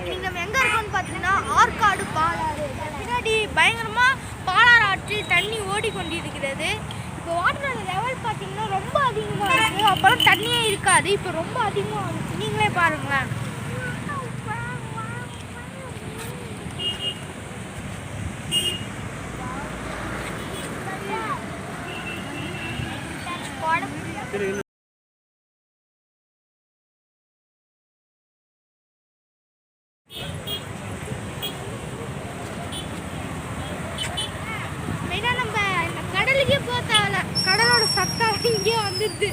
இன்னைக்கு நம்ம எங்கே இருக்கோம்னு பார்த்தீங்கன்னா ஆற்காடு பாலாறு. பின்னாடி பயங்கரமாக பாலாறு ஆற்றில் தண்ணி ஓடிக்கொண்டிருக்கிறது. இப்போ வாட்டரோட லெவல் பார்த்தீங்கன்னா ரொம்ப அதிகமாக இருக்குது. அப்போல்லாம் தண்ணியே இருக்காது, இப்போ ரொம்ப அதிகமாக இருக்குது. நீங்களே பாருங்களேன். மெயினாக நம்ம இந்த கடலுக்கே போக தேவையில்ல, கடலோட சத்தம் இங்கே வந்துடுது.